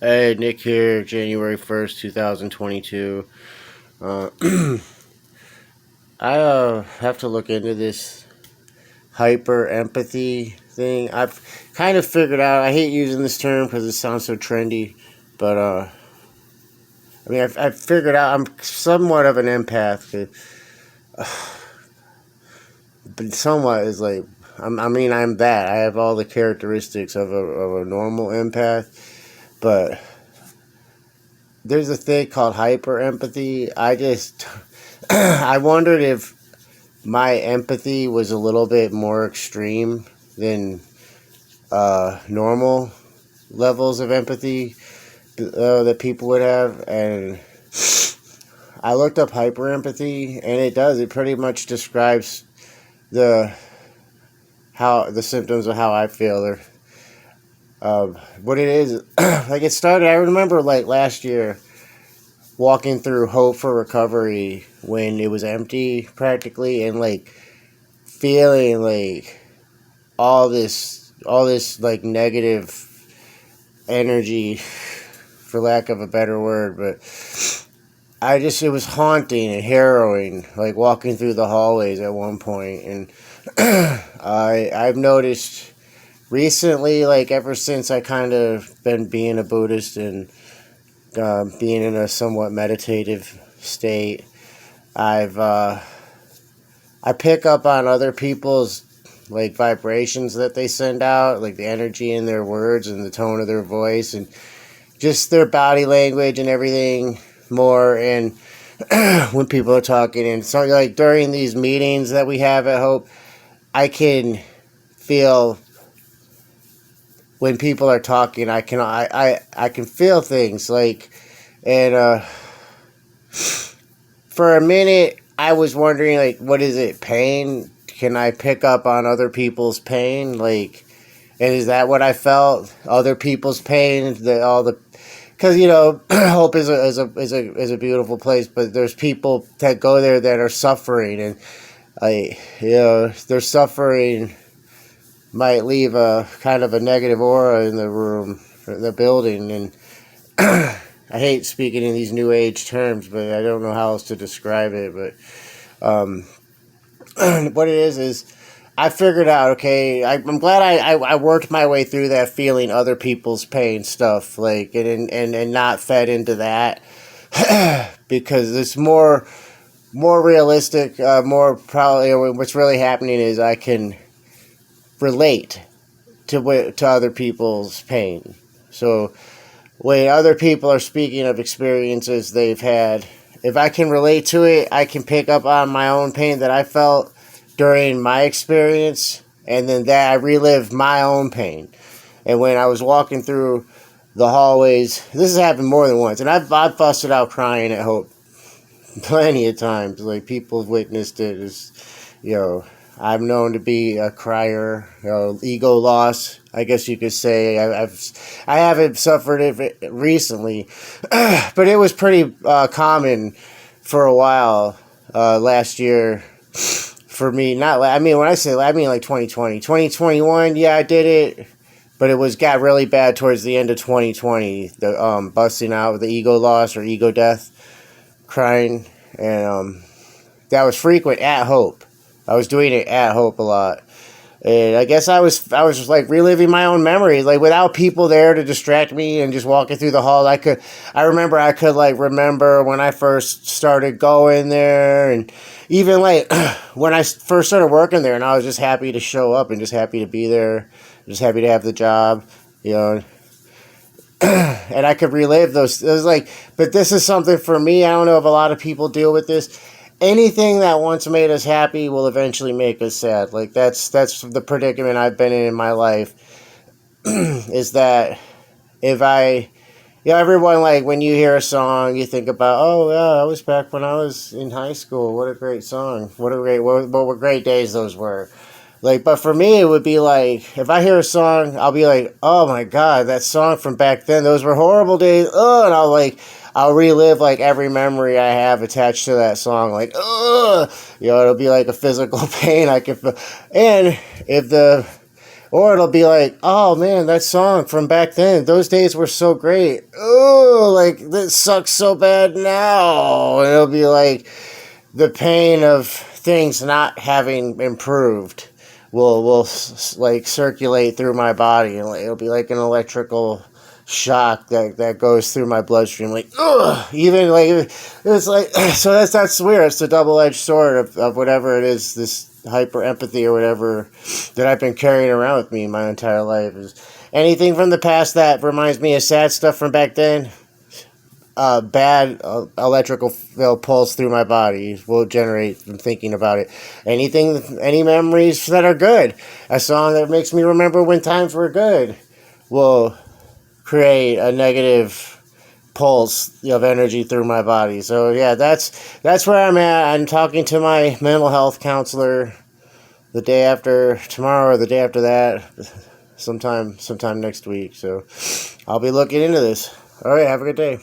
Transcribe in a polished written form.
Hey, Nick here, January 1st, 2022. Uh, I have to look into this hyper empathy thing. I've kind of figured out, I hate using this term because it sounds so trendy, but I've figured out I'm somewhat of an empath, but somewhat is like, I'm that. I have all the characteristics of a normal empath, but there's a thing called hyper empathy. I wondered if my empathy was a little bit more extreme than normal levels of empathy that people would have. And I looked up hyper empathy, and it pretty much describes the the symptoms of how I feel. What it is, like it started, I remember like last year walking through Hope for Recovery when it was empty practically, and like feeling like all this like negative energy, for lack of a better word. But it was haunting and harrowing, like walking through the hallways at one point. And I've noticed recently, like ever since I kind of been being a Buddhist and being in a somewhat meditative state, I pick up on other people's like vibrations that they send out, like the energy in their words and the tone of their voice and just their body language and everything more. And when people are talking, and so like during these meetings that we have at Hope, I can feel when people are talking. I can feel things like, and for a minute I was wondering, like, what is it, pain? Can I pick up on other people's pain? Like, and is that what I felt? Other people's pain, because Hope is a beautiful place, but there's people that go there that are suffering, and their suffering might leave a kind of a negative aura in the room, in the building. And I hate speaking in these new age terms, but I don't know how else to describe it. But what it is I figured out, okay, I'm glad I worked my way through that feeling other people's pain stuff, like, and not fed into that, because it's more realistic, more probably what's really happening is I can relate to other people's pain. So when other people are speaking of experiences they've had, if I can relate to it, I can pick up on my own pain that I felt during my experience, and then that I relive my own pain. And when I was walking through the hallways, this has happened more than once, and I've busted out crying at Hope plenty of times. Like, people have witnessed it. I'm known to be a crier, ego loss, I guess you could say. I haven't suffered it recently, but it was pretty common for a while last year for me. When I say, I mean like 2020, 2021. Yeah, I did it, but it got really bad towards the end of 2020. The busting out with the ego loss or ego death, crying, and that was frequent at Hope. I was doing it at Hope a lot. And I guess I was just like reliving my own memories, like without people there to distract me, and just walking through the hall. I remember when I first started going there, and even like when I first started working there, and I was just happy to show up and just happy to be there, just happy to have the job, and I could relive those. It was like, but this is something for me. I don't know if a lot of people deal with this. Anything that once made us happy will eventually make us sad. Like, that's the predicament I've been in my life. Is that if everyone, like, when you hear a song, you think about, oh yeah, that was back when I was in high school. What a great song. What were great days those were. Like, but for me, it would be like, if I hear a song, I'll be like, oh my God, that song from back then, those were horrible days. Oh, and I'll relive like every memory I have attached to that song. Like, it'll be like a physical pain I can feel. And Or it'll be like, oh man, that song from back then, those days were so great. Oh, like this sucks so bad now. And it'll be like the pain of things not having improved will like circulate through my body, and it'll be like an electrical shock that goes through my bloodstream, like ugh, even like it's like so that's weird. It's a double-edged sword of whatever it is, this hyper empathy or whatever that I've been carrying around with me my entire life. Is anything from the past that reminds me of sad stuff from back then, bad electrical pulse through my body will generate from thinking about it. Any memories that are good, a song that makes me remember when times were good, will create a negative pulse of energy through my body. So yeah, that's where I'm at. I'm talking to my mental health counselor the day after tomorrow or the day after that, sometime next week. So I'll be looking into this. All right, have a good day.